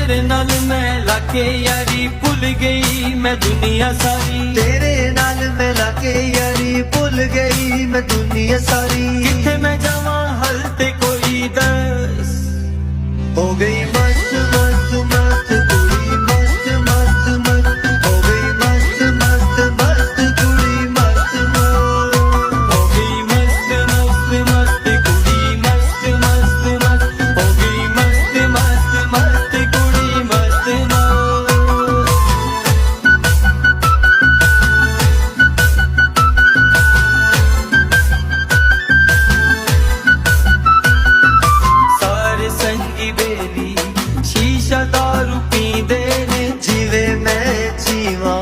तेरे नाल मैं लाके यारी भुल गई मैं दुनिया सारी। तेरे नाल मैं लाके यारी भुल गई मैं दुनिया सारी। किथे मैं जावा हल ते कोई दस। हो गई मस्त मस्त मस्त कुड़ी मस्त मस्त मस्त। हो गई मस्त मस्त मस्त कुड़ी मस्त मस्त। हो गई मस्त मस्त मस्त कुड़ी मस्त मस्त मस्त। हो गई मस्त मस्त मस्त कुड़ी मस्त मस्त। सारे संगी बेली शीशा दारू पींदे ने। जीवे मैं जीवा